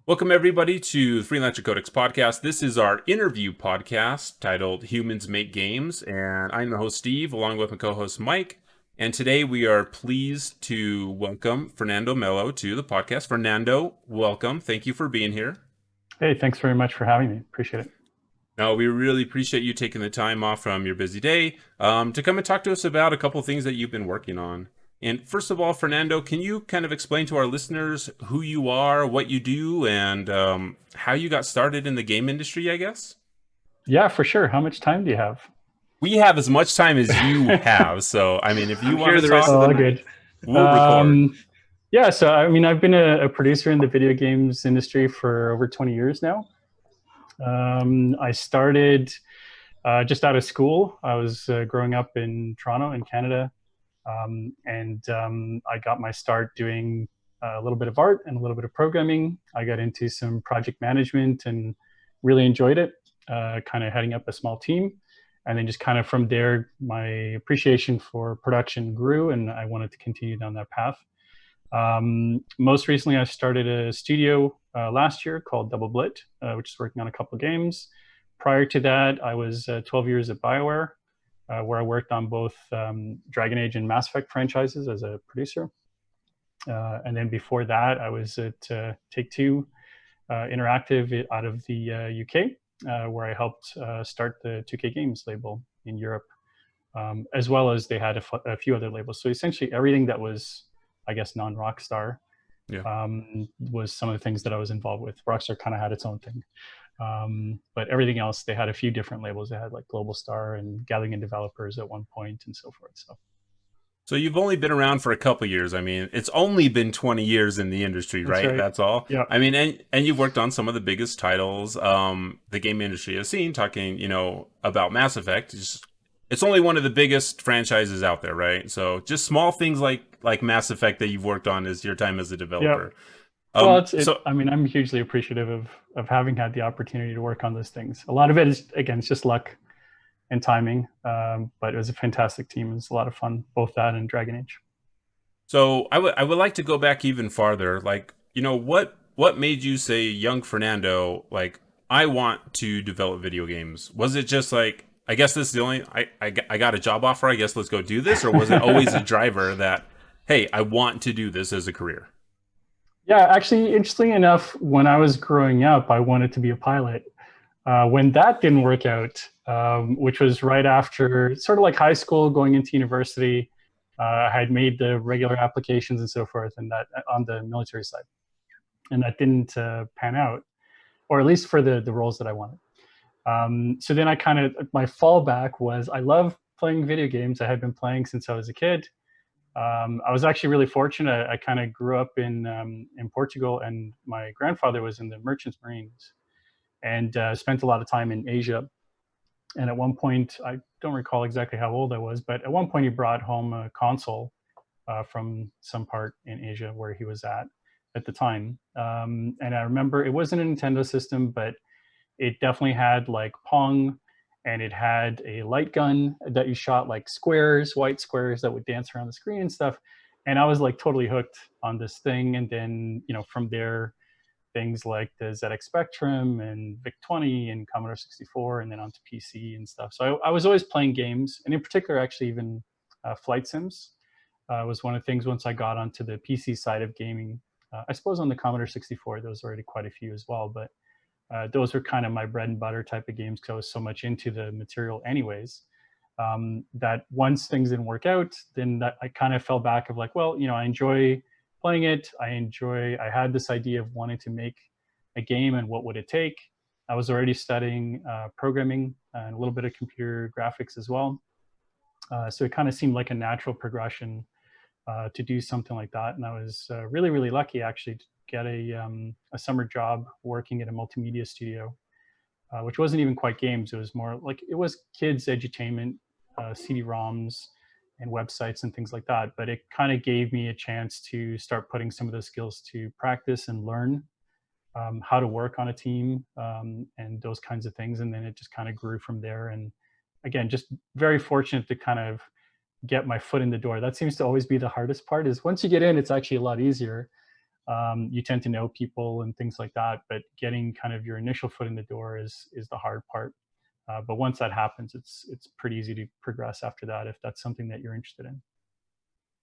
Welcome, everybody, to the Freelancer Codex podcast. This is our interview podcast titled Humans Make Games, and I'm the host, Steve, along with my co-host, Mike. And today we are pleased to welcome Fernando Melo to the podcast. Fernando, welcome. Thank you for being here. Hey, thanks very much for having me. Appreciate it. No, we really appreciate you taking the time off from your busy day to come and talk to us about a couple of things that you've been working on. And first of all, Fernando, can you kind of explain to our listeners who you are, what you do, and how you got started in the game industry, I guess? Yeah, for sure. How much time do you have? We have as much time as you have. So, I mean, if you I'm want here to the rest of talk, the good. night. we'll record. Yeah, so I've been a producer in the video games industry for over 20 years now. I started just out of school. I was growing up in Toronto, in Canada, and I got my start doing a little bit of art and a little bit of programming. I got into some project management and really enjoyed it, kind of heading up a small team. And then just kind of from there, my appreciation for production grew, and I wanted to continue down that path. Most recently, I started a studio last year called Blit, which is working on a couple of games. Prior to that, I was 12 years at BioWare, where I worked on both Dragon Age and Mass Effect franchises as a producer. And then before that, I was at Take-Two Interactive out of the UK, where I helped start the 2K Games label in Europe, as well as they had a few other labels. So essentially everything that was, I guess, non-Rockstar was some of the things that I was involved with. Rockstar kind of had its own thing. But everything else, they had a few different labels. They had like Global Star and Gathering and Developers at one point and so forth. So you've only been around for a couple years. I mean, it's only been 20 years in the industry, That's right? right. That's all. Yeah. I mean, and you've worked on some of the biggest titles the game industry has seen. Talking, about Mass Effect. It's only one of the biggest franchises out there, right? So just small things like Mass Effect that you've worked on is your time as a developer. Yeah. Well, So I mean, I'm hugely appreciative of having had the opportunity to work on those things. A lot of it is, again, it's just luck and timing. But it was a fantastic team. It was a lot of fun, both that and Dragon Age. So I would like to go back even farther. Like, what made you say, young Fernando, like, I want to develop video games? Was it just like, I guess this is the only I got a job offer, I guess let's go do this, or was it always a driver that, hey, I want to do this as a career? Yeah, actually, interestingly enough, when I was growing up, I wanted to be a pilot. When that didn't work out, which was right after sort of like high school, going into university, I had made the regular applications and so forth, and that on the military side, and that didn't pan out, or at least for the roles that I wanted. So then my fallback was I love playing video games. I had been playing since I was a kid. I was actually really fortunate. I kind of grew up in Portugal, and my grandfather was in the Merchant Marines, and spent a lot of time in Asia. And at one point, I don't recall exactly how old I was, but at one point he brought home a console from some part in Asia where he was at the time. And I remember it wasn't a Nintendo system, but it definitely had like Pong, and it had a light gun that you shot like squares, white squares that would dance around the screen and stuff. And I was like totally hooked on this thing. And then, from there, things like the ZX Spectrum and VIC-20 and Commodore 64, and then onto PC and stuff. So I was always playing games, and in particular, actually, even flight sims was one of the things once I got onto the PC side of gaming. I suppose on the Commodore 64, there was already quite a few as well, but those were kind of my bread and butter type of games because I was so much into the material anyways. That once things didn't work out, then I kind of fell back of like, well, I enjoy playing it. I had this idea of wanting to make a game and what would it take. I was already studying programming and a little bit of computer graphics as well. So it kind of seemed like a natural progression to do something like that. And I was really, really lucky actually to get a summer job working at a multimedia studio, which wasn't even quite games. It was more like it was kids edutainment, CD-ROMs, and websites and things like that. But it kind of gave me a chance to start putting some of those skills to practice and learn how to work on a team and those kinds of things. And then it just kind of grew from there. And again, just very fortunate to kind of get my foot in the door. That seems to always be the hardest part, is once you get in, it's actually a lot easier. You tend to know people and things like that, but getting kind of your initial foot in the door is the hard part. But once that happens, it's pretty easy to progress after that if that's something that you're interested in.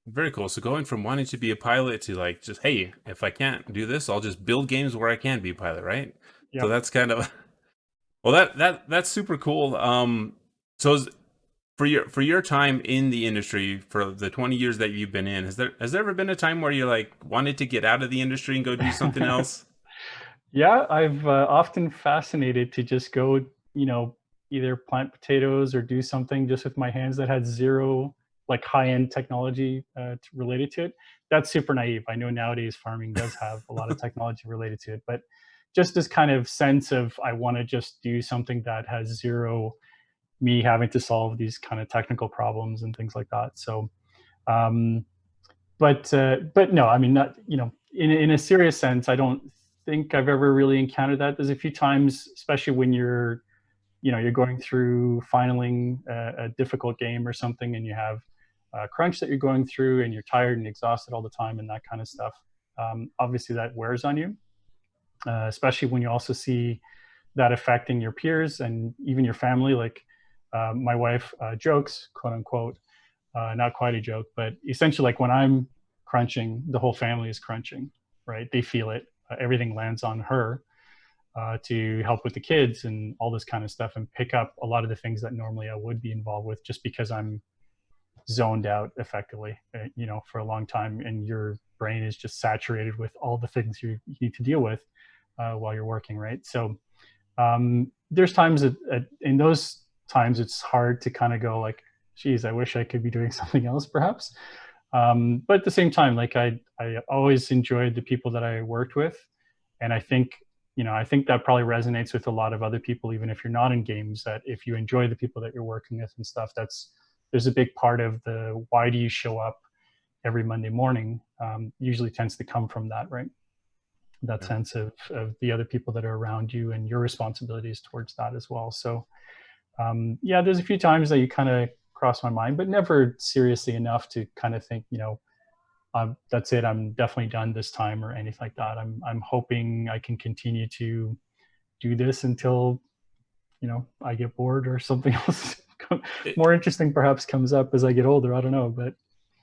Very cool. So going from wanting to be a pilot to like just, hey, if I can't do this, I'll just build games where I can be a pilot, right? So Yep. that's kind of well, that's super cool. So for your time in the industry for the 20 years that you've been in, has there ever been a time where you like wanted to get out of the industry and go do something else? Yeah, I've often fascinated to just go, either plant potatoes or do something just with my hands that had zero like high-end technology related to it. That's super naive. I know nowadays farming does have a lot of technology related to it, but just this kind of sense of I want to just do something that has zero me having to solve these kind of technical problems and things like that. So, um, but no, I mean, not in a serious sense, I don't think I've ever really encountered that. There's a few times, especially when you're going through finaling a difficult game or something, and you have a crunch that you're going through, and you're tired and exhausted all the time, and that kind of stuff. Obviously, that wears on you, especially when you also see that affecting your peers and even your family. Like my wife jokes, quote unquote, not quite a joke, but essentially, like when I'm crunching, the whole family is crunching, right? They feel it. Everything lands on her to help with the kids and all this kind of stuff and pick up a lot of the things that normally I would be involved with just because I'm zoned out effectively, for a long time. And your brain is just saturated with all the things you need to deal with while you're working, right? So there's times in those times it's hard to kind of go like, geez, I wish I could be doing something else perhaps. But at the same time, like I always enjoyed the people that I worked with. And I think that probably resonates with a lot of other people, even if you're not in games, that if you enjoy the people that you're working with and stuff, there's a big part of the why do you show up every Monday morning usually tends to come from that, right? That Yeah. sense of the other people that are around you and your responsibilities towards that as well. So yeah, there's a few times that you kind of cross my mind, but never seriously enough to kind of think, that's it. I'm definitely done this time or anything like that. I'm hoping I can continue to do this until I get bored or something else It, more interesting perhaps comes up as I get older. I don't know, but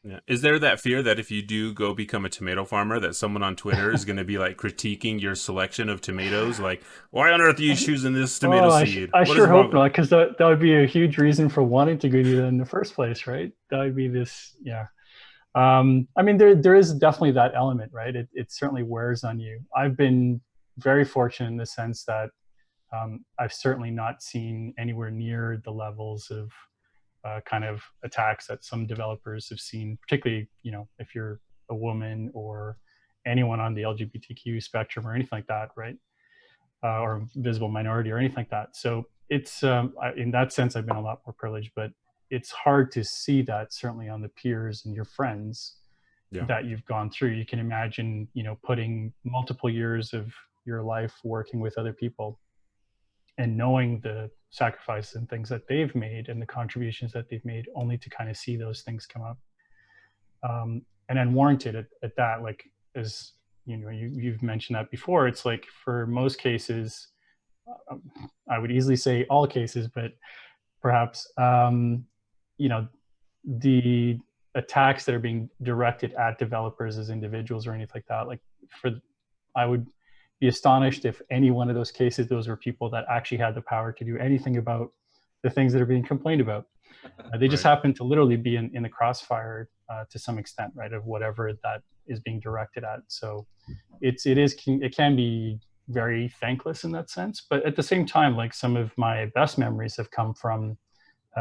yeah. Is there that fear that if you do go become a tomato farmer, that someone on Twitter is going to be like critiquing your selection of tomatoes? Like, why on earth are you choosing this tomato oh, seed? I What is sure wrong hope with? not, because that would be a huge reason for wanting to go do that in the first place, right? That would be this, yeah. I mean, there is definitely that element, right? It certainly wears on you. I've been very fortunate in the sense that I've certainly not seen anywhere near the levels of kind of attacks that some developers have seen, particularly, if you're a woman or anyone on the LGBTQ spectrum or anything like that, right? Or visible minority or anything like that. So it's in that sense, I've been a lot more privileged, but it's hard to see that certainly on the peers and your friends Yeah. that you've gone through. You can imagine, putting multiple years of your life working with other people and knowing the sacrifices and things that they've made and the contributions that they've made, only to kind of see those things come up, and unwarranted at that. Like, as you've mentioned that before, it's like for most cases, I would easily say all cases, but perhaps you know the attacks that are being directed at developers as individuals or anything like that. Like, for I would be astonished if any one of those cases, those were people that actually had the power to do anything about the things that are being complained about. They just Right. happen to literally be in the crossfire to some extent, right, of whatever that is being directed at. So it can be very thankless in that sense, but at the same time, like, some of my best memories have come from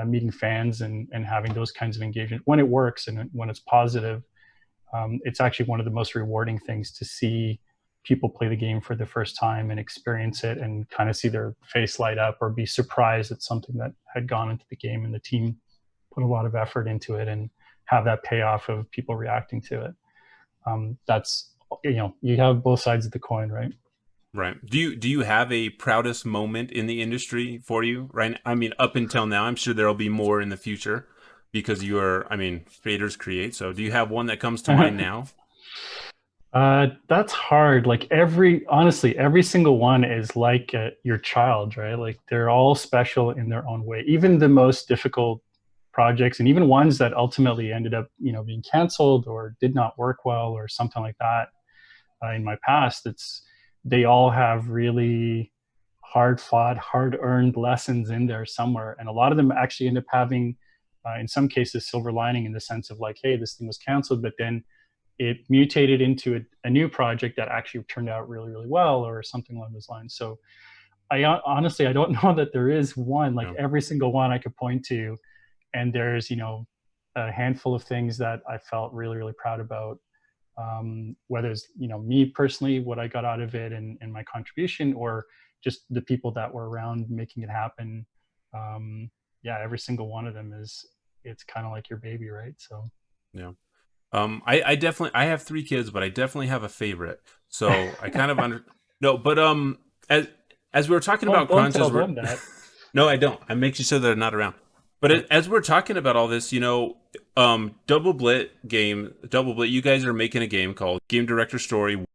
meeting fans and having those kinds of engagement when it works and when it's positive. It's actually one of the most rewarding things to see people play the game for the first time and experience it and kind of see their face light up or be surprised at something that had gone into the game and the team put a lot of effort into it, and have that payoff of people reacting to it. That's, you have both sides of the coin, right? Right. Do you have a proudest moment in the industry for you? Right. I mean, up until now, I'm sure there'll be more in the future because you are. I mean, creators create. So, do you have one that comes to mind now? That's hard. Like honestly, every single one is like your child, right? Like they're all special in their own way. Even the most difficult projects, and even ones that ultimately ended up, being canceled or did not work well or something like that. In my past, they all have really hard fought, hard earned lessons in there somewhere, and a lot of them actually end up having, in some cases, silver lining in the sense of like, hey, this thing was canceled, but then it mutated into a new project that actually turned out really, really well, or something along those lines. So I honestly, I don't know that there is one, like Yeah. every single one I could point to, and there's a handful of things that I felt really, really proud about. Whether it's me personally, what I got out of it, and my contribution, or just the people that were around making it happen. Um, yeah, every single one of them it's kind of like your baby, right? So Yeah. I definitely I have three kids, but I definitely have a favorite. So I kind of under no, but as we were talking about don't crunch, tell as we're them that. no, I don't. I'm making sure they're not around. But Okay. as we're talking about all this, Double Blit, you guys are making a game called Game Director Story,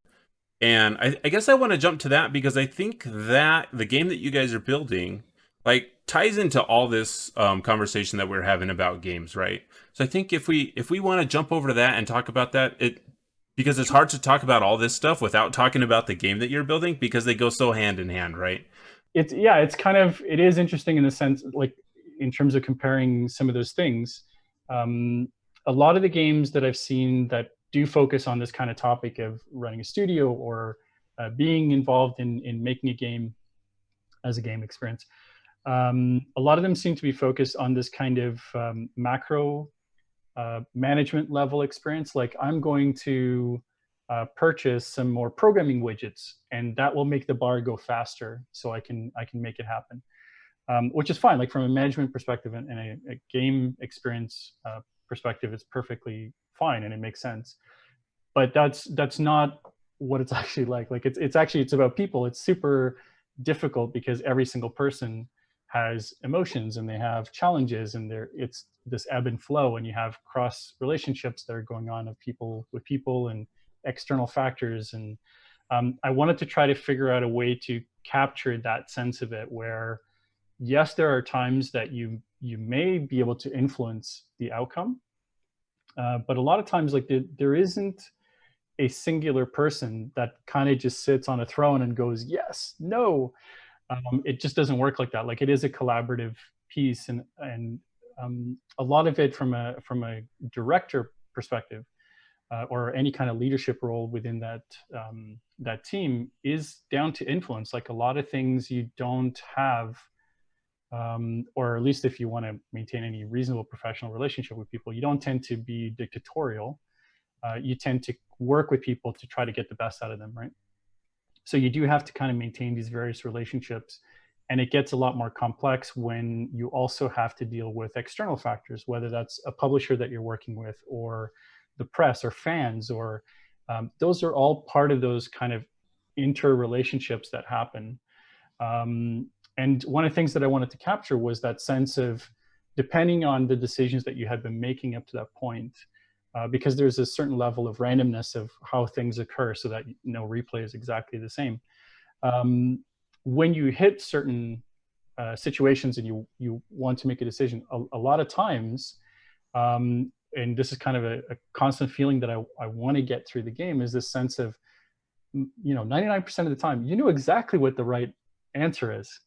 and I guess I want to jump to that because I think that the game that you guys are building like ties into all this conversation that we're having about games, right? So I think if we want to jump over to that and talk about that, it because it's hard to talk about all this stuff without talking about the game that you're building because they go so hand in hand, right? It is interesting in the sense, like, in terms of comparing some of those things. um, a lot of the games that I've seen that do focus on this kind of topic of running a studio, or being involved in making a game as a game experience, a lot of them seem to be focused on this kind of macro management level experience. Like, I'm going to purchase some more programming widgets, and that will make the bar go faster, so I can make it happen. Which is fine. Like, from a management perspective, and a game experience perspective, it's perfectly fine and it makes sense. But that's not what it's actually like. Like, it's about people. It's super difficult because every single person has emotions, and they have challenges, and it's this ebb and flow, and you have cross relationships that are going on of people with people, and external factors. And I wanted to try to figure out a way to capture that sense of it, where yes, there are times that you may be able to influence the outcome, but a lot of times, like, there isn't a singular person that kind of just sits on a throne and goes yes, no. It just doesn't work like that. Like, it is a collaborative piece, and a lot of it from a director perspective, or any kind of leadership role within that team, is down to influence. Like, a lot of things you don't have, or at least if you want to maintain any reasonable professional relationship with people, you don't tend to be dictatorial. You tend to work with people to try to get the best out of them, right? So you do have to kind of maintain these various relationships, and it gets a lot more complex when you also have to deal with external factors, whether that's a publisher that you're working with, or the press, or fans, or those are all part of those kind of interrelationships that happen. um, and one of the things that I wanted to capture was that sense of, depending on the decisions that you had been making up to that point, because there's a certain level of randomness of how things occur, so that no replay is exactly the same. Um, when you hit certain situations, and you want to make a decision, a lot of times, and this is kind of a constant feeling that I want to get through the game, is this sense of, 99% of the time, you know exactly what the right answer is.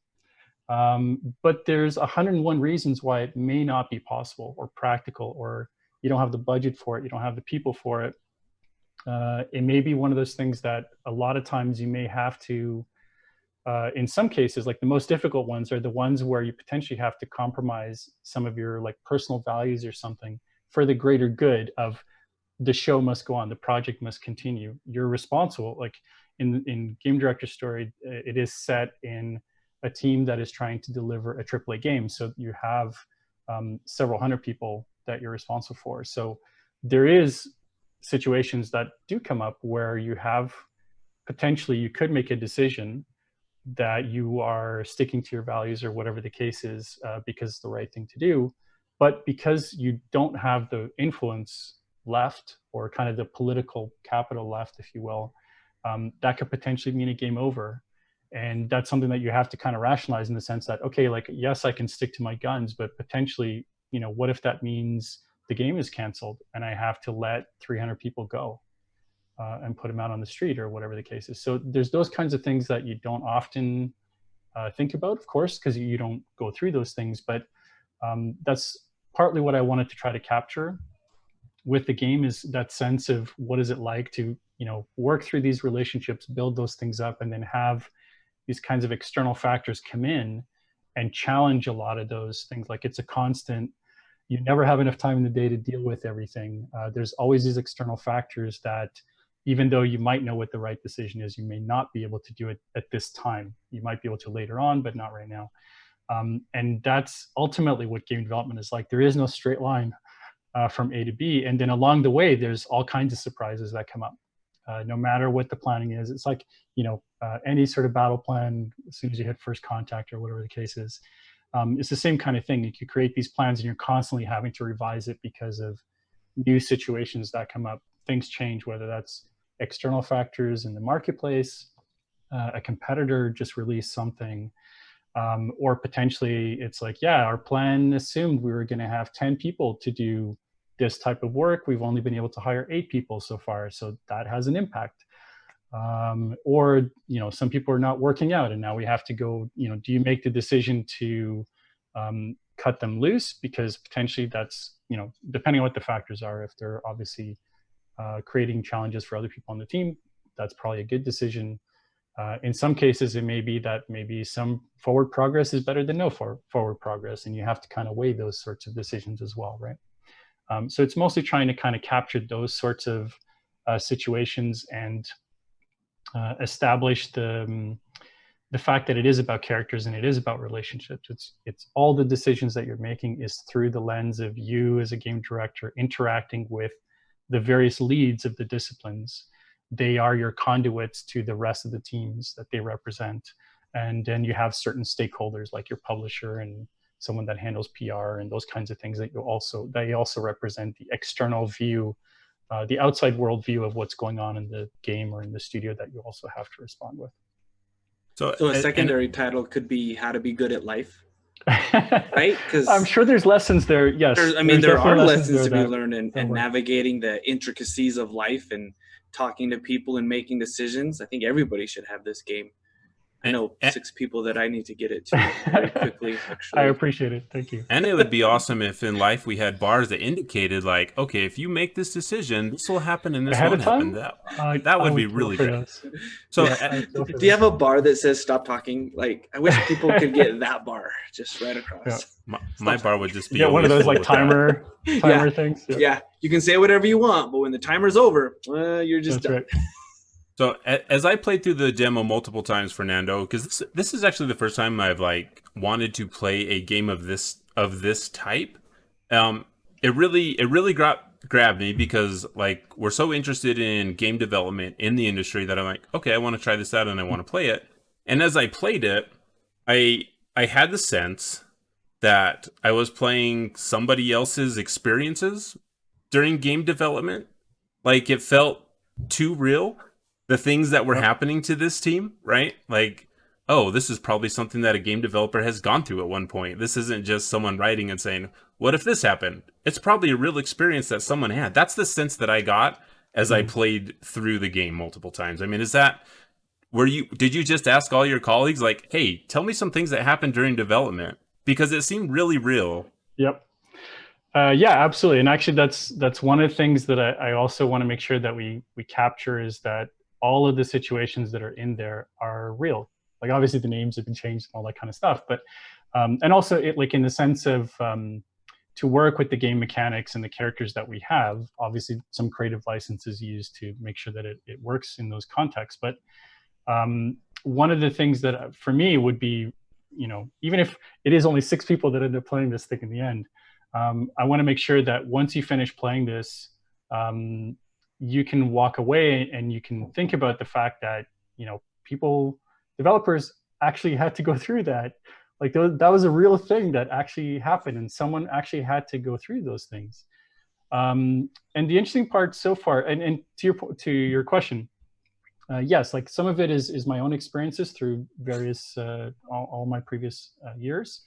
But there's 101 reasons why it may not be possible or practical, or you don't have the budget for it, you don't have the people for it. It may be one of those things that a lot of times you may have to, in some cases, like the most difficult ones are the ones where you potentially have to compromise some of your, like, personal values or something, for the greater good of the show must go on, the project must continue. You're responsible. Like, in Game Director Story, it is set in a team that is trying to deliver a AAA game, so you have several hundred people that you're responsible for. So there is situations that do come up where you have, potentially, you could make a decision that you are sticking to your values, or whatever the case is, because it's the right thing to do. But because you don't have the influence left, or kind of the political capital left, if you will, that could potentially mean a game over. And that's something that you have to kind of rationalize in the sense that, okay, like, yes, I can stick to my guns, but potentially, what if that means the game is canceled and I have to let 300 people go and put them out on the street or whatever the case is. So there's those kinds of things that you don't often think about, of course, because you don't go through those things. But that's partly what I wanted to try to capture with the game, is that sense of what is it like to work through these relationships, build those things up, and then have these kinds of external factors come in and challenge a lot of those things. Like, it's a constant, you never have enough time in the day to deal with everything. There's always these external factors that, even though you might know what the right decision is, you may not be able to do it at this time. You might be able to later on, but not right now. And that's ultimately what game development is like. There is no straight line from A to B. And then along the way, there's all kinds of surprises that come up. No matter what the planning is, it's like, any sort of battle plan, as soon as you hit first contact or whatever the case is, it's the same kind of thing. You create these plans and you're constantly having to revise it because of new situations that come up. Things change, whether that's external factors in the marketplace, a competitor just released something, or potentially it's like, yeah, our plan assumed we were going to have 10 people to do this type of work. We've only been able to hire 8 people so far, so that has an impact. Or some people are not working out, and now we have to go. Do you make the decision to cut them loose, because potentially that's depending on what the factors are. If they're obviously creating challenges for other people on the team, that's probably a good decision. In some cases, it may be that maybe some forward progress is better than no forward progress, and you have to kind of weigh those sorts of decisions as well, right? So it's mostly trying to kind of capture those sorts of situations and establish the fact that it is about characters and it is about relationships. It's all the decisions that you're making is through the lens of you as a game director interacting with the various leads of the disciplines. They are your conduits to the rest of the teams that they represent. And then you have certain stakeholders like your publisher and someone that handles PR and those kinds of things that they also represent the external view, the outside world view of what's going on in the game or in the studio that you also have to respond with. So a secondary title could be How to Be Good at Life, right? Because I'm sure there's lessons there. Yes, there are lessons to be learned and navigating the intricacies of life and talking to people and making decisions. I think everybody should have this game. I know 6 people that I need to get it to very quickly, actually. I appreciate it. Thank you. And it would be awesome if in life we had bars that indicated, like, okay, if you make this decision, this will happen and this won't happen. That would be really great. So do you have a bar that says stop talking? Like, I wish people could get that bar just right across. Yeah. My bar would just be one of those like timer things. Yeah, you can say whatever you want, but when the timer's over, you're just done. Right. So as I played through the demo multiple times, Fernando, because this is actually the first time I've wanted to play a game of this type. It really grabbed me because we're so interested in game development in the industry that I'm like, okay, I want to try this out and I want to play it. And as I played it, I had the sense that I was playing somebody else's experiences during game development. Like, it felt too real. The things that were happening to this team, right? Like, oh, this is probably something that a game developer has gone through at one point. This isn't just someone writing and saying, what if this happened? It's probably a real experience that someone had. That's the sense that I got as I played through the game multiple times. I mean, did you just ask all your colleagues, like, hey, tell me some things that happened during development? Because it seemed really real. Yep. Yeah, absolutely. And actually, that's one of the things that I also want to make sure that we capture, is that all of the situations that are in there are real. Like, obviously the names have been changed and all that kind of stuff, but and also in the sense of to work with the game mechanics and the characters that we have, obviously some creative license is used to make sure that it works in those contexts. But one of the things that for me would be, even if it is only 6 people that end up playing this thing in the end, I want to make sure that once you finish playing this, you can walk away and you can think about the fact that, developers actually had to go through that. That was a real thing that actually happened, and someone actually had to go through those things. And the interesting part so far, and to your question, yes, like some of it is my own experiences through various all my previous years,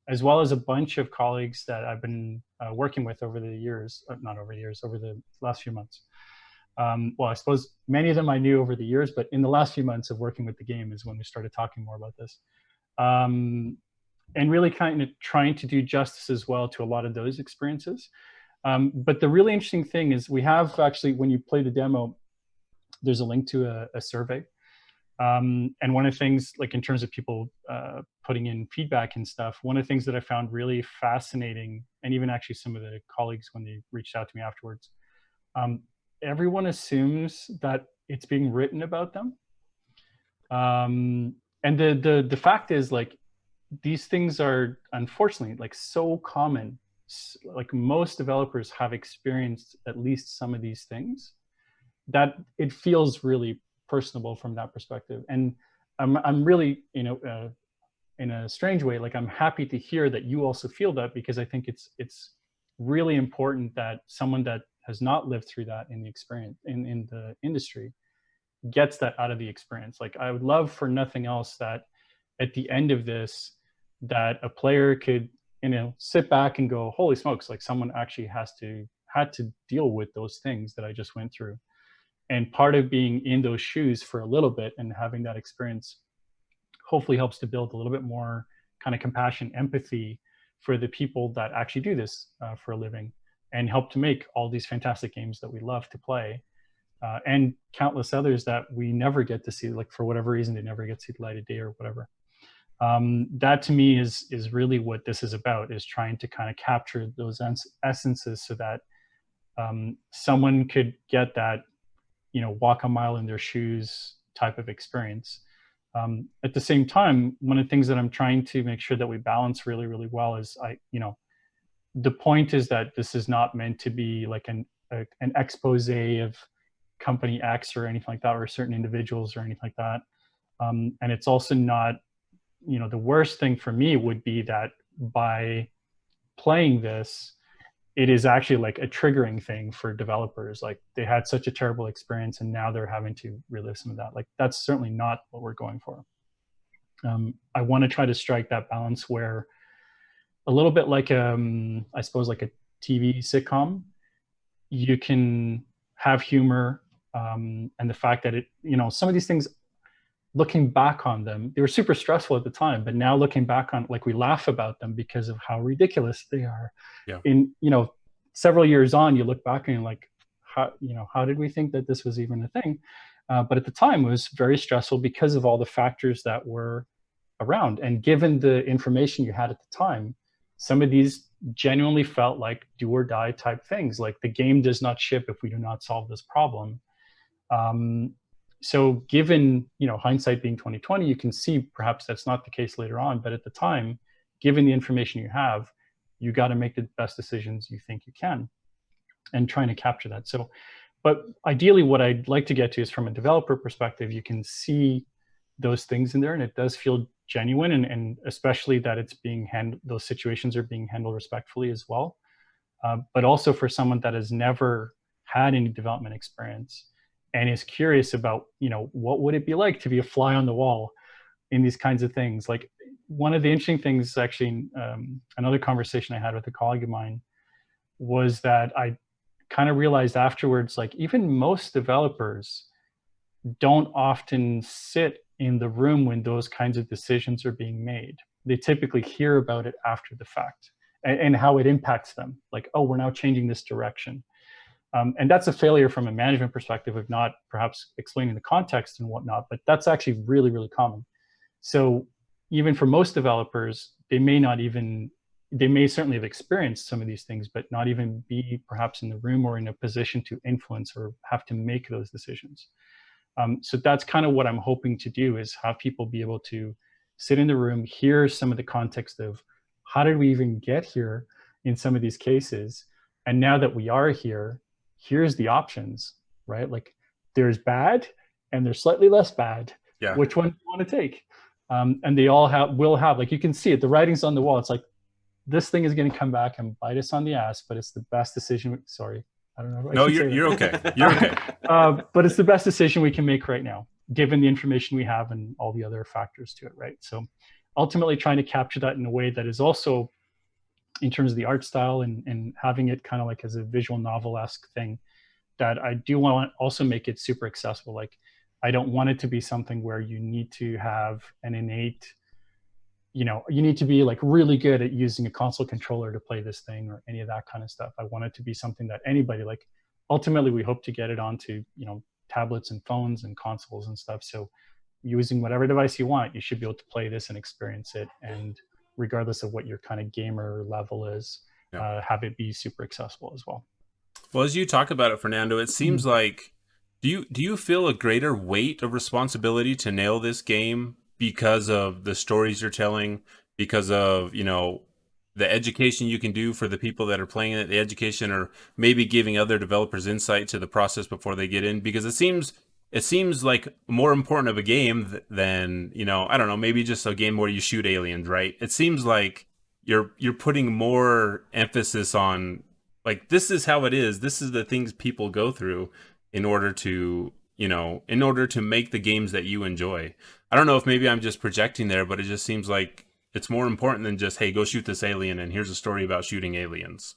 as well as a bunch of colleagues that I've been working with over the years, not over the years, over the last few months. Well, I suppose many of them I knew over the years, but in the last few months of working with the game is when we started talking more about this. And really kind of trying to do justice as well to a lot of those experiences. But the really interesting thing is we have actually, when you play the demo, there's a link to a survey. And one of the things, like in terms of people putting in feedback and stuff, one of the things that I found really fascinating, and even actually some of the colleagues when they reached out to me afterwards, everyone assumes that it's being written about them. And the fact is, like, these things are unfortunately like so common. Like most developers have experienced at least some of these things, that it feels really personable from that perspective. And I'm really, you know, in a strange way, like I'm happy to hear that you also feel that, because I think it's really important that someone that has not lived through that in the experience in the industry gets that out of the experience. Like I would love for nothing else that at the end of this, that a player could, you know, sit back and go, holy smokes, like someone actually had to deal with those things that I just went through. And part of being in those shoes for a little bit and having that experience hopefully helps to build a little bit more kind of compassion, empathy for the people that actually do this for a living, and help to make all these fantastic games that we love to play, and countless others that we never get to see, like for whatever reason they never get to see the light of day or whatever. That to me is really what this is about, is trying to kind of capture those essences so that someone could get that, you know, walk a mile in their shoes type of experience. At the same time, one of the things that I'm trying to make sure that we balance really, really well is the point is that this is not meant to be like an expose of company X or anything like that, or certain individuals or anything like that. And it's also not, you know, the worst thing for me would be that by playing this, it is actually like a triggering thing for developers. Like they had such a terrible experience and now they're having to relive some of that. Like that's certainly not what we're going for. I want to try to strike that balance where a little bit like, I suppose like a TV sitcom, you can have humor, and the fact that it, you know, some of these things, looking back on them, they were super stressful at the time, but now looking back on, like, we laugh about them because of how ridiculous they are. Yeah. In, you know, several years on, you look back and you're like, how did we think that this was even a thing? But at the time, it was very stressful because of all the factors that were around. And given the information you had at the time, some of these genuinely felt like do or die type things. Like the game does not ship if we do not solve this problem. So given, you know, hindsight being 2020, you can see perhaps that's not the case later on. But at the time, given the information you have, you got to make the best decisions you think you can and trying to capture that. So, but ideally what I'd like to get to is from a developer perspective, you can see those things in there and it does feel genuine, and especially that it's being handled, those situations are being handled respectfully as well. But also for someone that has never had any development experience and is curious about, you know, what would it be like to be a fly on the wall in these kinds of things. Like one of the interesting things, actually, another conversation I had with a colleague of mine was that I kind of realized afterwards, like even most developers don't often sit in the room when those kinds of decisions are being made. They typically hear about it after the fact and how it impacts them. Like, oh, we're now changing this direction. And that's a failure from a management perspective of not perhaps explaining the context and whatnot, but that's actually really, really common. So even for most developers, they may certainly have experienced some of these things, but not even be perhaps in the room or in a position to influence or have to make those decisions. So that's kind of what I'm hoping to do, is have people be able to sit in the room, hear some of the context of how did we even get here in some of these cases. And now that we are here, here's the options, right? Like there's bad and there's slightly less bad. Yeah. Which one do you want to take? And they all will have, like, you can see it, the writing's on the wall. It's like, this thing is going to come back and bite us on the ass, but it's the best decision. Sorry, I don't know. No, you're okay. You're okay. But it's the best decision we can make right now, given the information we have and all the other factors to it, right? So ultimately trying to capture that in a way that is also, in terms of the art style and having it kind of like as a visual novel-esque thing, that I do want to also make it super accessible. Like, I don't want it to be something where you need to have an innate, you need to be like really good at using a console controller to play this thing or any of that kind of stuff. I want it to be something that anybody, like, ultimately we hope to get it onto, tablets and phones and consoles and stuff. So using whatever device you want, you should be able to play this and experience it. And regardless of what your kind of gamer level is, have it be super accessible as well. Well, as you talk about it, Fernando, it seems like, do you feel a greater weight of responsibility to nail this game because of the stories you're telling, because of, the education you can do for the people that are playing it, the education, or maybe giving other developers insight to the process before they get in? Because it seems like more important of a game than, I don't know, maybe just a game where you shoot aliens, right? It seems like you're putting more emphasis on, like, this is how it is. This is the things people go through in order to make the games that you enjoy. I don't know if maybe I'm just projecting there, but it just seems like it's more important than just, hey, go shoot this alien and here's a story about shooting aliens.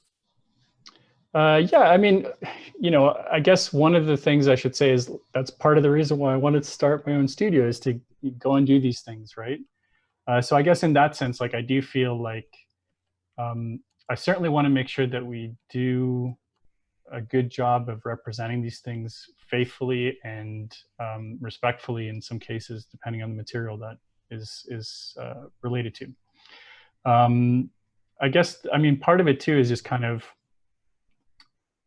Yeah, I mean, I guess one of the things I should say is that's part of the reason why I wanted to start my own studio, is to go and do these things, right? So I guess in that sense, like, I do feel like I certainly want to make sure that we do a good job of representing these things faithfully and respectfully in some cases, depending on the material that is related to. I guess, I mean, part of it too is just kind of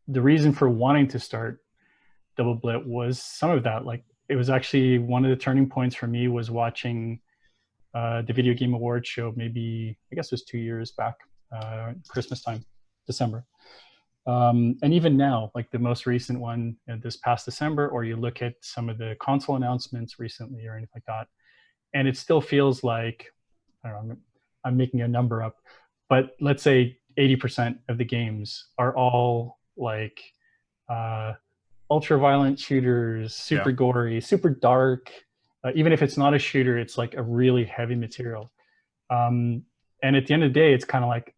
the reason for wanting to start Double Blit was some of that. Like, it was actually one of the turning points for me was watching the Video Game Awards show, maybe, I guess it was 2 years back, Christmas time, December. And even now, like the most recent one this past December, or you look at some of the console announcements recently or anything like that, and it still feels like, I don't know, I'm making a number up, but let's say 80% of the games are all like ultra violent shooters, super gory, super dark. Even if it's not a shooter, it's like a really heavy material. And at the end of the day, it's kind of like,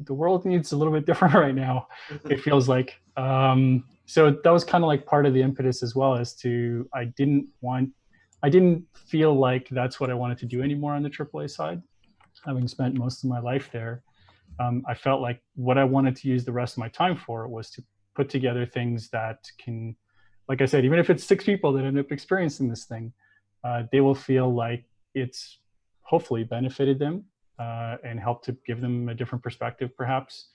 the world needs a little bit different right now, it feels like. So that was kind of like part of the impetus as well, as to, I didn't feel like that's what I wanted to do anymore on the AAA side, having spent most of my life there. I felt like what I wanted to use the rest of my time for was to put together things that can, like I said, even if it's 6 people that end up experiencing this thing, they will feel like it's hopefully benefited them and helped to give them a different perspective, perhaps.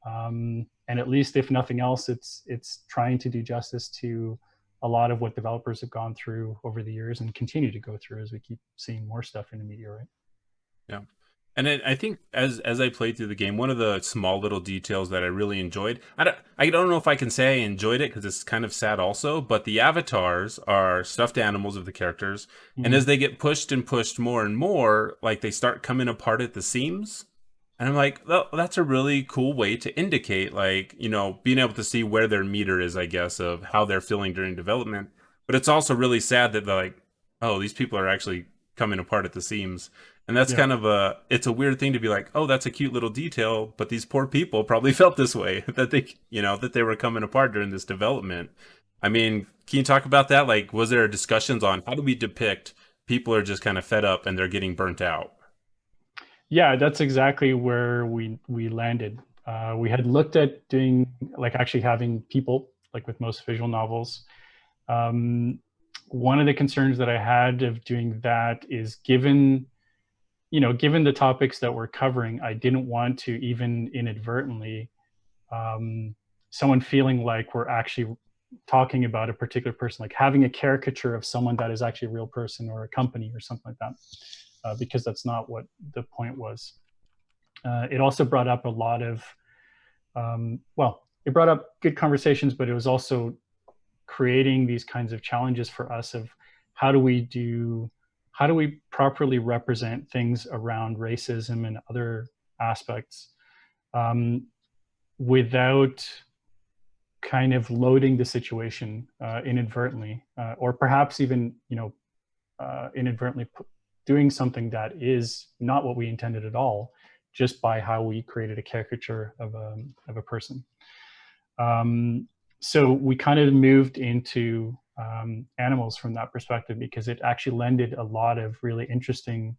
And at least, if nothing else, it's trying to do justice to a lot of what developers have gone through over the years and continue to go through as we keep seeing more stuff in the media, right? Yeah. And I think as I played through the game, one of the small little details that I really enjoyed, I don't know if I can say I enjoyed it because it's kind of sad also, but the avatars are stuffed animals of the characters. Mm-hmm. And as they get pushed and pushed more and more, like, they start coming apart at the seams. And I'm like, well, that's a really cool way to indicate, like, being able to see where their meter is, I guess, of how they're feeling during development. But it's also really sad that they're like, oh, these people are actually coming apart at the seams. And that's kind of it's a weird thing to be like, oh, that's a cute little detail, but these poor people probably felt this way, that they were coming apart during this development. I mean, can you talk about that? Like, was there discussions on how do we depict people are just kind of fed up and they're getting burnt out? Yeah, that's exactly where we landed. We had looked at doing, like, actually having people, like with most visual novels. One of the concerns that I had of doing that is, given the topics that we're covering, I didn't want to even inadvertently someone feeling like we're actually talking about a particular person, like having a caricature of someone that is actually a real person or a company or something like that, because that's not what the point was. It also brought up a lot of, it brought up good conversations, but it was also creating these kinds of challenges for us of how do we properly represent things around racism and other aspects without kind of loading the situation inadvertently, or perhaps even, inadvertently doing something that is not what we intended at all, just by how we created a caricature of a person. So we kind of moved into animals from that perspective, because it actually lended a lot of really interesting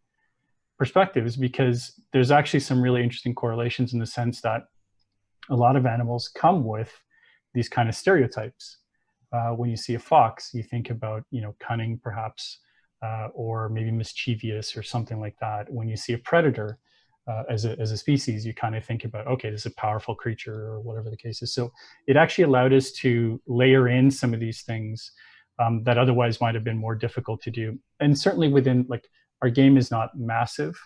perspectives, because there's actually some really interesting correlations in the sense that a lot of animals come with these kind of stereotypes. When you see a fox, you think about, cunning perhaps, or maybe mischievous or something like that. When you see a predator as a species, you kind of think about, okay, this is a powerful creature or whatever the case is. So it actually allowed us to layer in some of these things that otherwise might have been more difficult to do. And certainly within, like, our game is not massive.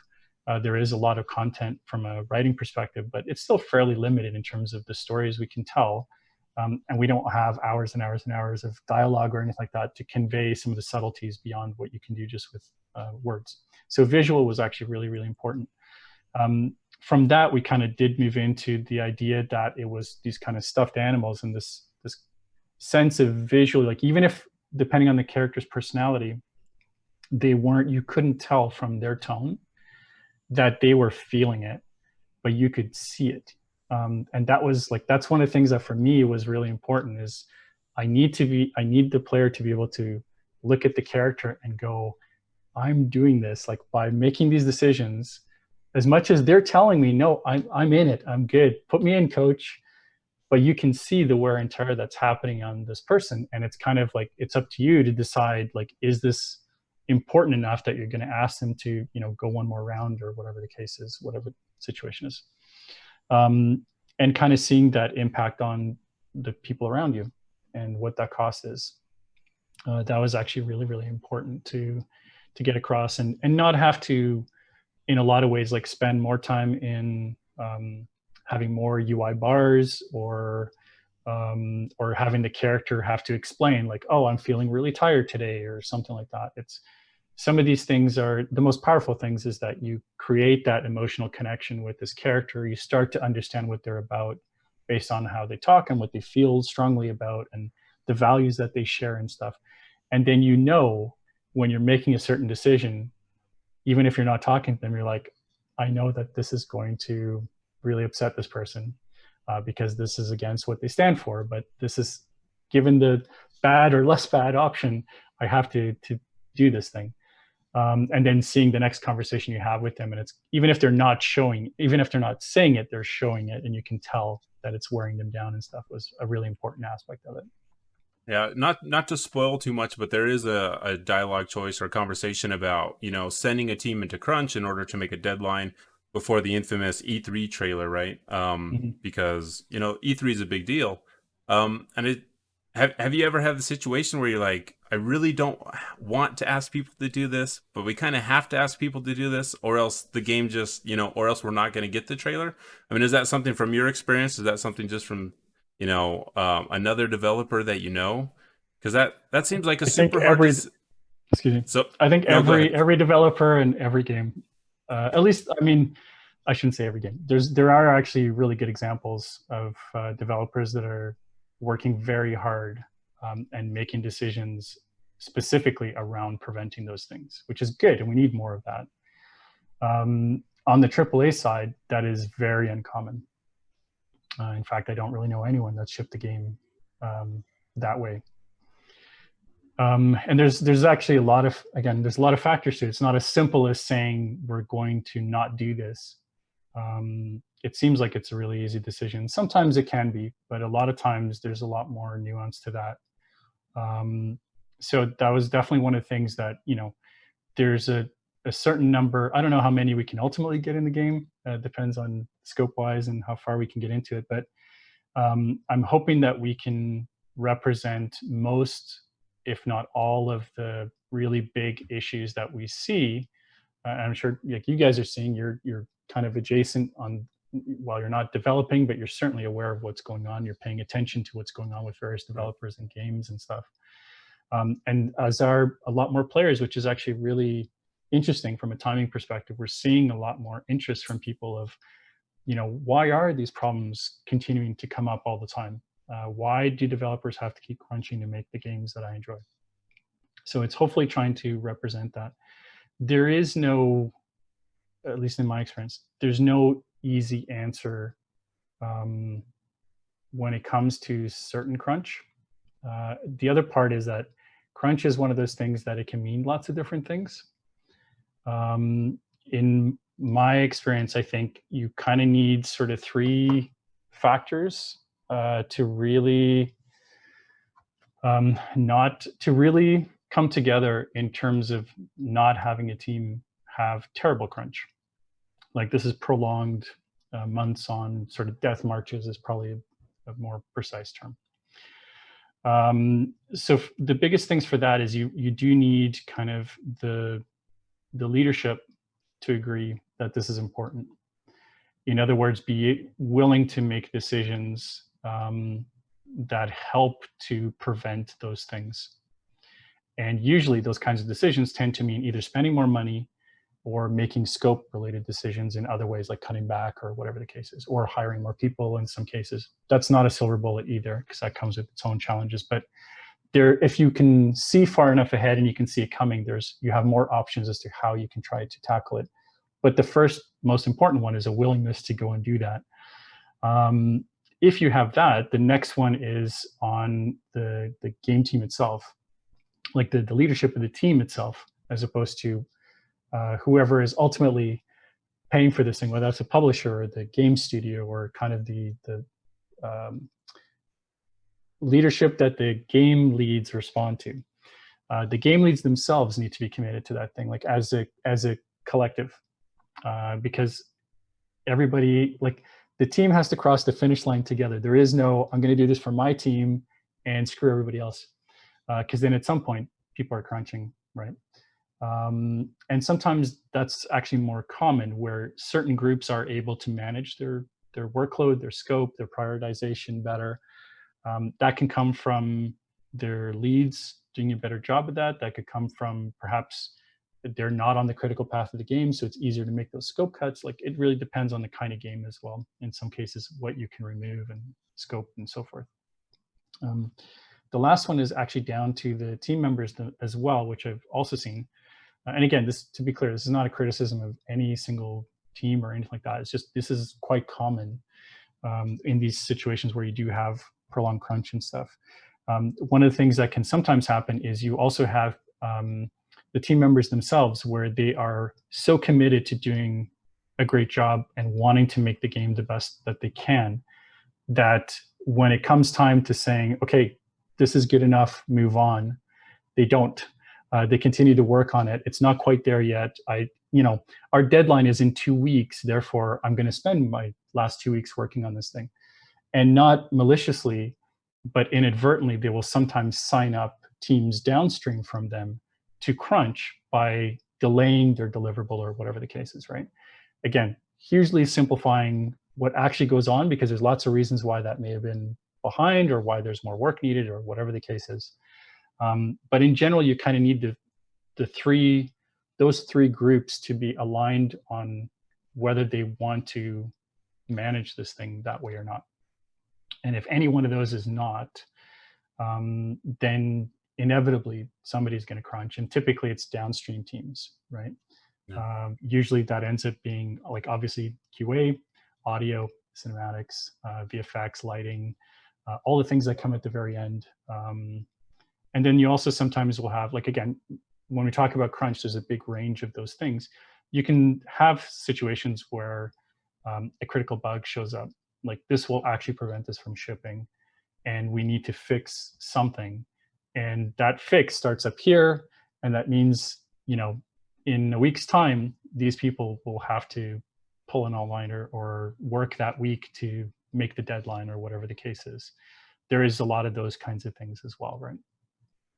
There is a lot of content from a writing perspective, but it's still fairly limited in terms of the stories we can tell. And we don't have hours and hours and hours of dialogue or anything like that to convey some of the subtleties beyond what you can do just with words. So visual was actually really, really important. From that, we kind of did move into the idea that it was these kind of stuffed animals, and this sense of visual, like, even if depending on the character's personality, you couldn't tell from their tone that they were feeling it, but you could see it. And that's one of the things that for me was really important, is I need the player to be able to look at the character and go, I'm doing this, like, by making these decisions, as much as they're telling me, no, I'm in it, I'm good, put me in, coach. But you can see the wear and tear that's happening on this person. And it's kind of like, it's up to you to decide, like, is this important enough that you're going to ask them to, go one more round, or whatever the case is, whatever the situation is. And kind of seeing that impact on the people around you and what that cost is. That was actually really, really important to get across, and not have to, in a lot of ways, like, spend more time in having more UI bars, or having the character have to explain, like, oh, I'm feeling really tired today, or something like that. It's some of these things are the most powerful things, is that you create that emotional connection with this character. You start to understand what they're about based on how they talk and what they feel strongly about, and the values that they share and stuff. And then, when you're making a certain decision, even if you're not talking to them, you're like, I know that this is going to really upset this person, because this is against what they stand for. But this is, given the bad or less bad option, I have to do this thing. And then seeing the next conversation you have with them, and it's, even if they're not saying it, they're showing it, and you can tell that it's wearing them down and stuff, was a really important aspect of it. Yeah, not to spoil too much, but there is a dialogue choice or a conversation about, sending a team into crunch in order to make a deadline before the infamous E3 trailer, right? Because, E3 is a big deal. And have you ever had the situation where you're like, I really don't want to ask people to do this, but we kind of have to ask people to do this, or else the game just, or else we're not going to get the trailer? I mean, is that something from your experience? Is that something just from another developer that because that seems like a super hard excuse me. So I think every developer and every game, at least, I mean, I shouldn't say every game. There are actually really good examples of developers that are working very hard and making decisions specifically around preventing those things, which is good, and we need more of that. On the AAA side, that is very uncommon. In fact, I don't really know anyone that's shipped the game that way. And there's actually a lot of factors to it. It's not as simple as saying we're going to not do this. It seems like it's a really easy decision. Sometimes it can be, but a lot of times there's a lot more nuance to that. So that was definitely one of the things that, there's a certain number. I don't know how many we can ultimately get in the game. Depends on scope-wise and how far we can get into it. But I'm hoping that we can represent most, if not all, of the really big issues that we see. I'm sure, like, you guys are seeing, you're kind of adjacent on, while you're not developing, but you're certainly aware of what's going on. You're paying attention to what's going on with various developers and games and stuff. And as are a lot more players, which is actually really interesting from a timing perspective. We're seeing a lot more interest from people of, why are these problems continuing to come up all the time? Why do developers have to keep crunching to make the games that I enjoy? So it's hopefully trying to represent that. There is no, at least in my experience, there's no easy answer when it comes to certain crunch. The other part is that crunch is one of those things that it can mean lots of different things. In my experience, I think you kind of need sort of three factors to really not to really come together in terms of not having a team have terrible crunch. Like this is prolonged months on sort of death marches is probably a more precise term. So the biggest things for that is you do need kind of the leadership to agree that this is important. In other words, be willing to make decisions that help to prevent those things. And usually those kinds of decisions tend to mean either spending more money or making scope related decisions in other ways, like cutting back or whatever the case is, or hiring more people in some cases. That's not a silver bullet either, because that comes with its own challenges. But there, if you can see far enough ahead and you can see it coming, you have more options as to how you can try to tackle it. But the first most important one is a willingness to go and do that. If you have that, the next one is on the game team itself, like the leadership of the team itself, as opposed to whoever is ultimately paying for this thing, whether that's a publisher or the game studio or kind of the leadership that the game leads respond to. The game leads themselves need to be committed to that thing, like as a collective, because everybody, like the team has to cross the finish line together. There is no, I'm going to do this for my team and screw everybody else. Because then at some point people are crunching, right? And sometimes that's actually more common where certain groups are able to manage their workload, their scope, their prioritization better. That can come from their leads doing a better job of that. That could come from perhaps they're not on the critical path of the game, so it's easier to make those scope cuts. Like it really depends on the kind of game as well. In some cases, what you can remove and scope and so forth. The last one is actually down to the team members as well, which I've also seen. And again, this, to be clear, this is not a criticism of any single team or anything like that. It's just, this is quite common in these situations where you do have prolonged crunch and stuff. One of the things that can sometimes happen is you also have the team members themselves where they are so committed to doing a great job and wanting to make the game the best that they can, that when it comes time to saying, okay, this is good enough, move on, they don't. They continue to work on it. It's not quite there yet. Our deadline is in 2 weeks, therefore I'm going to spend my last 2 weeks working on this thing. And not maliciously, but inadvertently, they will sometimes sign up teams downstream from them to crunch by delaying their deliverable or whatever the case is, right? Again, hugely simplifying what actually goes on, because there's lots of reasons why that may have been behind or why there's more work needed or whatever the case is. But in general, you kind of need those three groups to be aligned on whether they want to manage this thing that way or not. And if any one of those is not, then inevitably somebody's going to crunch. And typically it's downstream teams, right? Yeah. Usually that ends up being like obviously QA, audio, cinematics, VFX, lighting, all the things that come at the very end. And then you also sometimes will have, like, again, when we talk about crunch, there's a big range of those things. You can have situations where a critical bug shows up, like this will actually prevent this from shipping and we need to fix something. And that fix starts up here. And that means, in a week's time, these people will have to pull an all-nighter or work that week to make the deadline or whatever the case is. There is a lot of those kinds of things as well, right?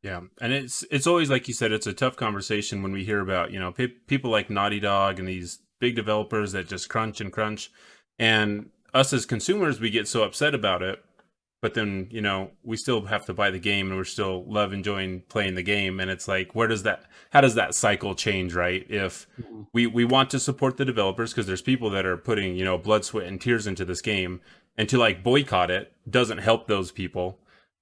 Yeah, and it's always, like you said, it's a tough conversation when we hear about, people like Naughty Dog and these big developers that just crunch and crunch. And us as consumers, we get so upset about it. but then, you know, we still have to buy the game and we're still love enjoying playing the game. And it's like, how does that cycle change, right? If Mm-hmm. we want to support the developers because there's people that are putting, you know, blood, sweat, and tears into this game, and to like boycott it doesn't help those people.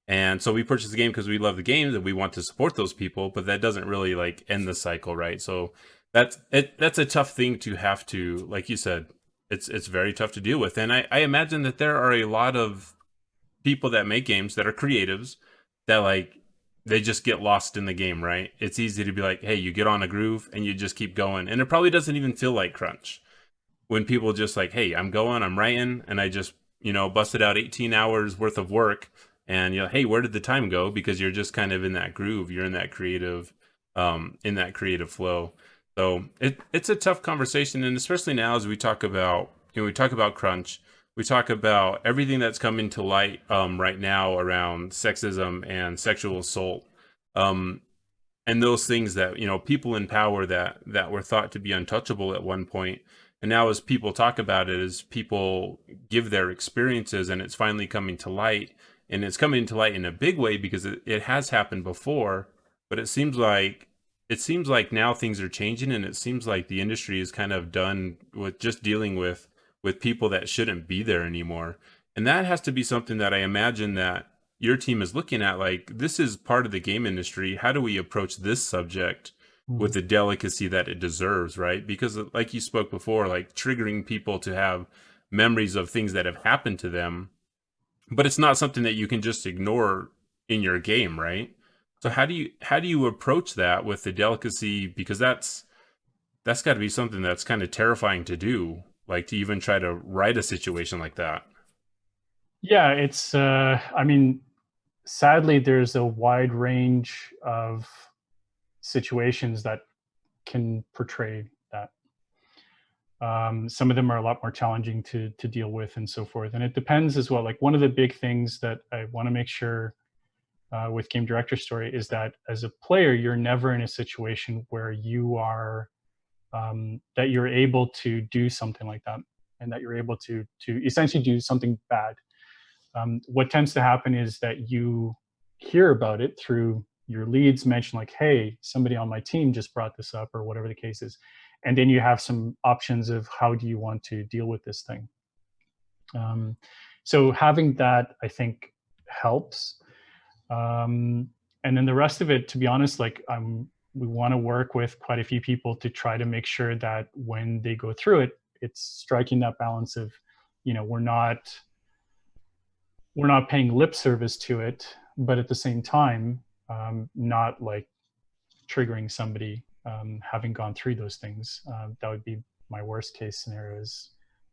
And so we purchase the game because we love the game and we want to support those people, but that doesn't really like end the cycle, right? So that's it. That's a tough thing to have to, like you said, it's very tough to deal with. And I imagine that there are a lot of people that make games that are creatives that like they just get lost in the game, right? It's easy to be like, hey, you get on a groove and you just keep going, and it probably doesn't even feel like crunch when people just like, hey, I'm writing, and I just, you know, busted out 18 hours worth of work, and you're like, hey, where did the time go? Because you're just kind of in that groove, you're in that creative flow. So it's a tough conversation, and especially now as we talk about, you know, we talk about crunch, we talk about everything that's coming to light right now around sexism and sexual assault, um, and those things that, you know, people in power that were thought to be untouchable at one point, and now as people talk about it, as people give their experiences, and it's finally coming to light, and it's coming to light in a big way because it has happened before, but it seems like now things are changing, and it seems like the industry is kind of done with just dealing with people that shouldn't be there anymore. And that has to be something that I imagine that your team is looking at, like, this is part of the game industry. How do we approach this subject with the delicacy that it deserves, right? Because like you spoke before, like triggering people to have memories of things that have happened to them, but it's not something that you can just ignore in your game, right? So how do you approach that with the delicacy? Because that's got to be something that's kind of terrifying to do, like to even try to write a situation like that. Yeah, it's I mean, sadly there's a wide range of situations that can portray that. Some of them are a lot more challenging to deal with and so forth, and it depends as well. Like, one of the big things that I want to make sure with Game Director Story is that as a player, you're never in a situation where you are that you're able to do something like that, and that you're able to essentially do something bad. What tends to happen is that you hear about it through your leads mention, like, hey, somebody on my team just brought this up, or whatever the case is, and then you have some options of how do you want to deal with this thing. So having that, I think, helps. And then the rest of it, to be honest, like, we want to work with quite a few people to try to make sure that when they go through it, it's striking that balance of, you know, we're not paying lip service to it, but at the same time, not like triggering somebody having gone through those things. That would be my worst case scenario, is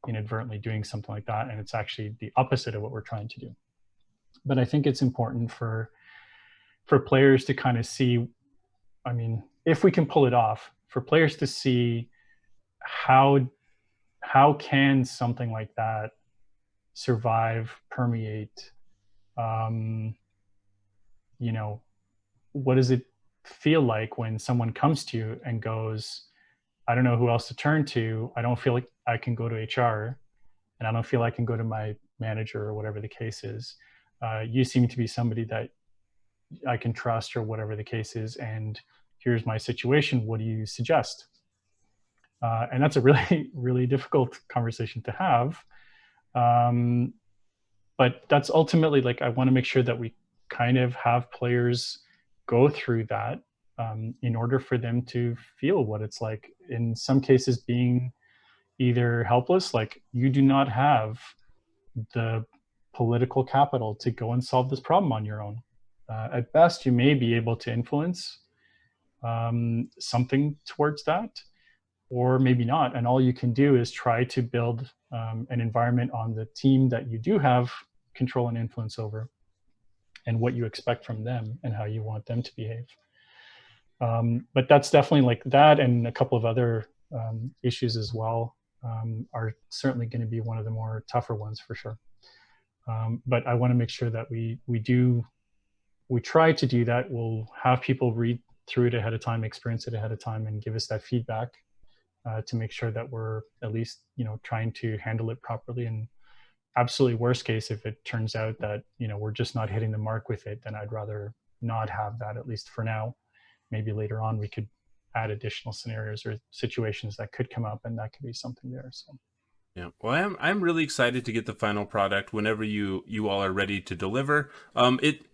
inadvertently doing something like that, and it's actually the opposite of what we're trying to do. But I think it's important for players to kind of see, I mean, if we can pull it off, for players to see how can something like that survive, permeate, um, you know, what does it feel like when someone comes to you and goes, I don't know who else to turn to, I don't feel like I can go to HR, and I don't feel I can go to my manager, or whatever the case is. You seem to be somebody that I can trust, or whatever the case is, and here's my situation, what do you suggest? And that's a really really difficult conversation to have. um, but that's ultimately, like, I want to make sure that we kind of have players go through that, in order for them to feel what it's like, in some cases being either helpless, like, you do not have the political capital to go and solve this problem on your own. At best, you may be able to influence something towards that, or maybe not. And all you can do is try to build an environment on the team that you do have control and influence over, and what you expect from them and how you want them to behave. But that's definitely, like, that, and a couple of other issues as well, are certainly going to be one of the more tougher ones for sure. But I want to make sure that we try to do that. We'll have people read through it ahead of time, experience it ahead of time, and give us that feedback, to make sure that we're at least, you know, trying to handle it properly, and absolutely worst case, if it turns out that we're just not hitting the mark with it, then I'd rather not have that, at least for now. Maybe later on we could add additional scenarios or situations that could come up, and that could be something there. So Yeah, well, I'm really excited to get the final product whenever you all are ready to deliver. It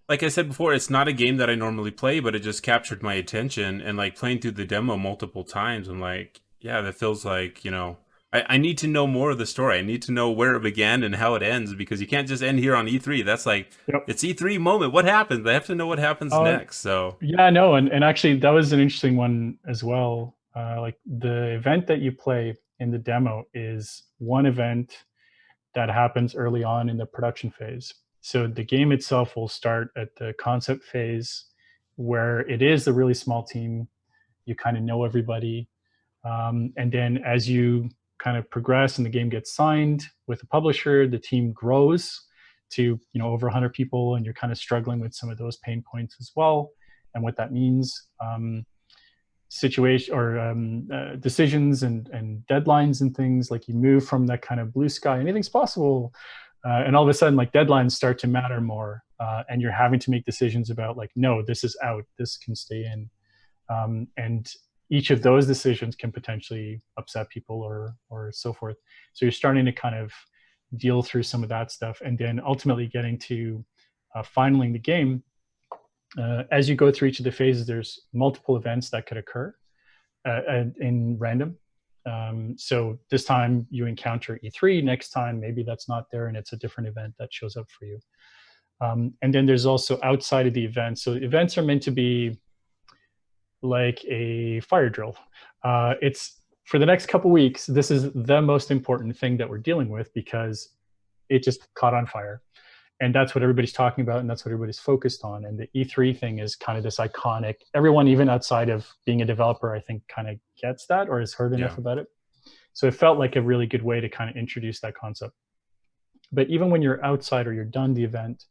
Like I said before, it's not a game that I normally play, but it just captured my attention. And like playing through the demo multiple times, I'm like, yeah, that feels like, I need to know more of the story. I need to know where it began and how it ends, because you can't just end here on E3. That's like, yep. it's E3 moment. What happens? I have to know what happens uh, next. So yeah, no, and actually that was an interesting one as well. Like the event that you play in the demo is one event that happens early on in the production phase. So the game itself will start at the concept phase, where it is a really small team. You kind of know everybody. And then as you kind of progress and the game gets signed with the publisher, the team grows to over 100 people, and you're kind of struggling with some of those pain points as well, and what that means. Situation or decisions and deadlines and things, like you move from that kind of blue sky, anything's possible, and all of a sudden like deadlines start to matter more, and you're having to make decisions about like, no, this is out, this can stay in, and each of those decisions can potentially upset people or so forth. So you're starting to kind of deal through some of that stuff, and then ultimately getting to finaling the game. As you go through each of the phases, there's multiple events that could occur in random. So this time you encounter E3. Next time, maybe that's not there, and it's a different event that shows up for you. And then there's also outside of the event. So events are meant to be like a fire drill. It's for the next couple weeks. This is the most important thing that we're dealing with, because it just caught on fire. And that's what everybody's talking about, and that's what everybody's focused on. And the E3 thing is kind of this iconic, everyone, even outside of being a developer, I think kind of gets that or has heard enough about it. So it felt like a really good way to kind of introduce that concept. But even when you're outside or you're done the event,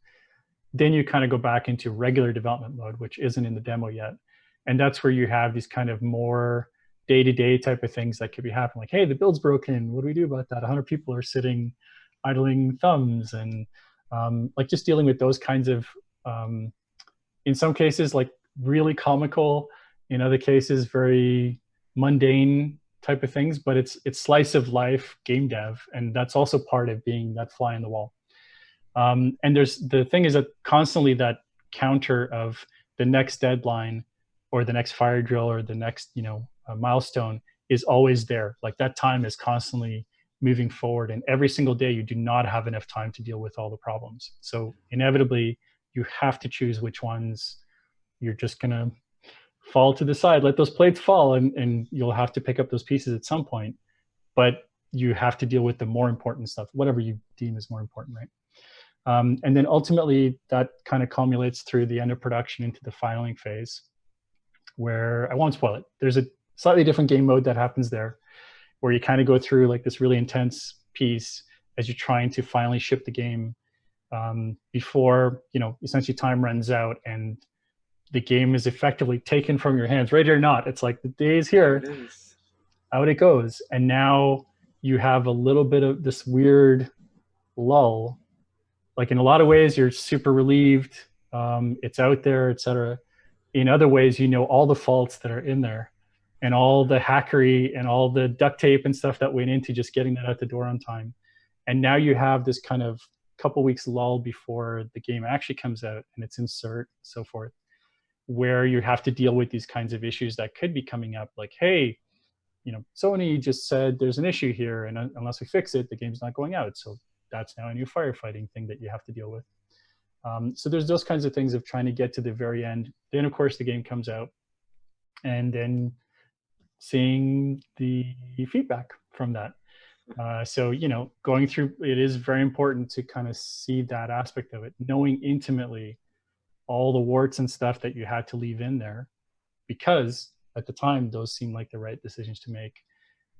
then you kind of go back into regular development mode, which isn't in the demo yet. And that's where you have these kind of more day-to-day type of things that could be happening. Like, hey, the build's broken. What do we do about that? 100 people are sitting idling thumbs, and like just dealing with those kinds of, in some cases, like really comical, in other cases, very mundane type of things, but it's slice of life game dev. And that's also part of being that fly in the wall. And there's the thing is that constantly that counter of the next deadline or the next fire drill or the next, milestone is always there. Like that time is constantly moving forward, and every single day you do not have enough time to deal with all the problems. So inevitably you have to choose which ones you're just going to fall to the side, let those plates fall, and you'll have to pick up those pieces at some point. But you have to deal with the more important stuff, whatever you deem is more important, right? And then ultimately that kind of culminates through the end of production into the filing phase, where I won't spoil it. There's a slightly different game mode that happens there, where you kind of go through like this really intense piece as you're trying to finally ship the game, before essentially time runs out and the game is effectively taken from your hands, ready or not. It's like the day is here, out it goes. And now you have a little bit of this weird lull. Like in a lot of ways you're super relieved, it's out there, etc. In other ways, all the faults that are in there, and all the hackery and all the duct tape and stuff that went into just getting that out the door on time. And now you have this kind of couple weeks lull before the game actually comes out and it's insert, so forth, where you have to deal with these kinds of issues that could be coming up, like, hey, Sony just said there's an issue here, and unless we fix it, the game's not going out. So that's now a new firefighting thing that you have to deal with. So there's those kinds of things of trying to get to the very end. Then, of course, the game comes out, and then seeing the feedback from that. So, going through, it is very important to kind of see that aspect of it, knowing intimately all the warts and stuff that you had to leave in there, because at the time, those seemed like the right decisions to make.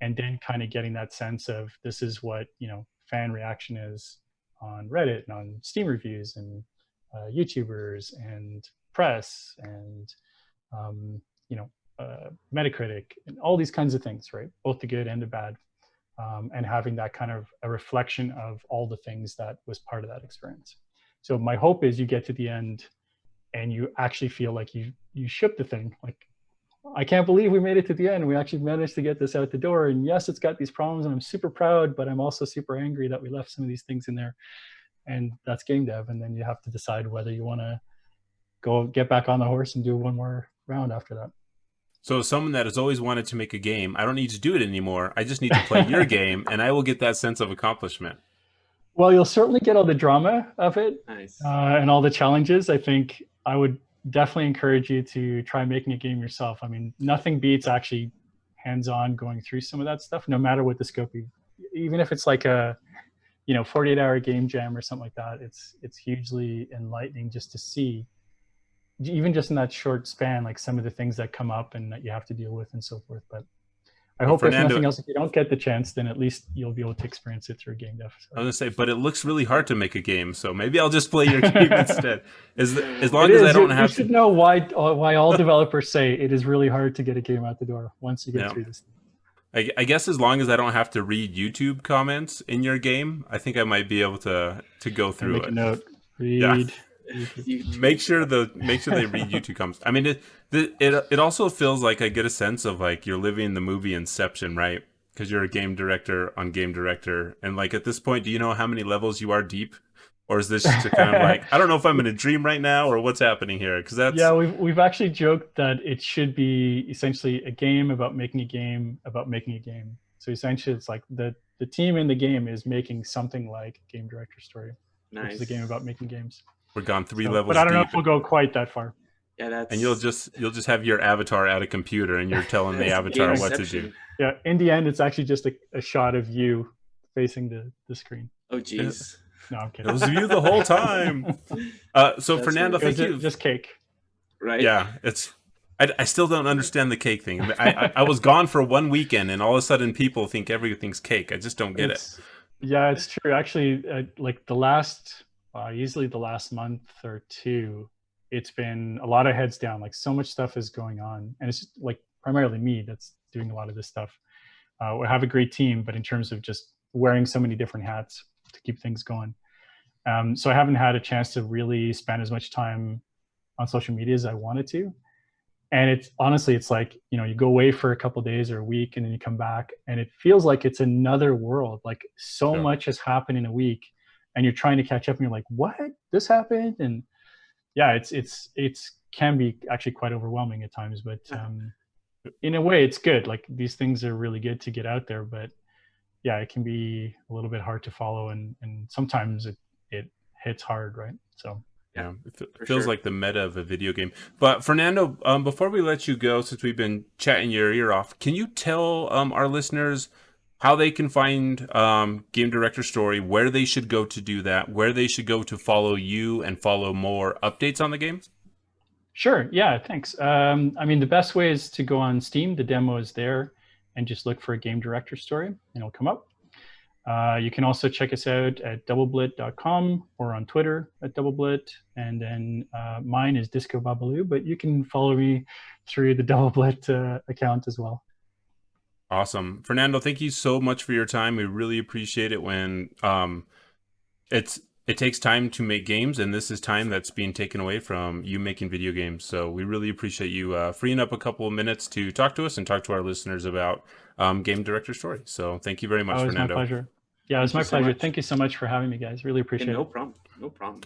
And then kind of getting that sense of this is what, fan reaction is on Reddit and on Steam reviews and YouTubers and press and Metacritic and all these kinds of things, right? Both the good and the bad. and having that kind of a reflection of all the things that was part of that experience. So my hope is you get to the end and you actually feel like you shipped the thing. Like, I can't believe we made it to the end. We actually managed to get this out the door. And yes, it's got these problems and I'm super proud, but I'm also super angry that we left some of these things in there. And that's game dev. And then you have to decide whether you want to go get back on the horse and do one more round after that. So as someone that has always wanted to make a game, I don't need to do it anymore. I just need to play your game and I will get that sense of accomplishment. Well, you'll certainly get all the drama of it. Nice. And all the challenges. I think I would definitely encourage you to try making a game yourself. I mean, nothing beats actually hands-on going through some of that stuff, no matter what the scope is. Even if it's like a 48-hour game jam or something like that, it's hugely enlightening just to see, even just in that short span, like some of the things that come up and that you have to deal with and so forth. But I hope Fernando, if nothing else, if you don't get the chance, then at least you'll be able to experience it through game dev. So. I was gonna say, but it looks really hard to make a game, so maybe I'll just play your game instead. As long as I don't have to. You should know why all developers say it is really hard to get a game out the door once you get through this. I guess as long as I don't have to read YouTube comments in your game, I think I might be able to go through make it. A note. Read. Yeah. Make sure they read YouTube comments. I mean, it also feels like I get a sense of like you're living the movie Inception, right? Because you're a game director on game director, and like at this point, do you know how many levels you are deep, or is this just kind of like I don't know if I'm in a dream right now or what's happening here? Because that's we've actually joked that it should be essentially a game about making a game about making a game. So essentially, it's like the team in the game is making something like a game director story. Nice. Which is a game about making games. We're gone 3 levels. But I don't know deep if we'll go quite that far. Yeah, that's. And you'll just have your avatar at a computer, and you're telling the avatar what to do. Yeah, in the end, it's actually just a shot of you facing the screen. Oh, jeez. No, I'm kidding. It was you the whole time. So that's Fernando, thank you. Just cake, right? Yeah, it's. I still don't understand the cake thing. I was gone for 1 weekend, and all of a sudden, people think everything's cake. I just don't get it. Yeah, it's true. Actually, like the last. Easily the last month or two, it's been a lot of heads down. Like so much stuff is going on, and it's just like primarily me that's doing a lot of this stuff. We have a great team, but in terms of just wearing so many different hats to keep things going, so I haven't had a chance to really spend as much time on social media as I wanted to. And it's honestly, it's like you go away for a couple of days or a week, and then you come back, and it feels like it's another world. Like so much has happened in a week. And you're trying to catch up and you're like, what? This happened? And yeah, it's can be actually quite overwhelming at times, but in a way it's good. Like these things are really good to get out there, but yeah, it can be a little bit hard to follow and sometimes it hits hard, right? So yeah, it feels like the meta of a video game. But Fernando, before we let you go, since we've been chatting your ear off, can you tell our listeners how they can find Game Director Story, where they should go to do that, where they should go to follow you and follow more updates on the game? Sure. Yeah, thanks. I mean, the best way is to go on Steam. The demo is there and just look for a Game Director Story and it'll come up. You can also check us out at doubleblit.com or on Twitter at doubleblit. And then mine is Disco Babaloo, but you can follow me through the Doubleblit account as well. Awesome. Fernando, thank you so much for your time. We really appreciate it when it takes time to make games, and this is time that's being taken away from you making video games. So we really appreciate you freeing up a couple of minutes to talk to us and talk to our listeners about Game Director Story. So thank you very much, Fernando. It was my pleasure. Yeah, it was my pleasure. Thank you so much for having me, guys. Really appreciate it. No problem. No problem.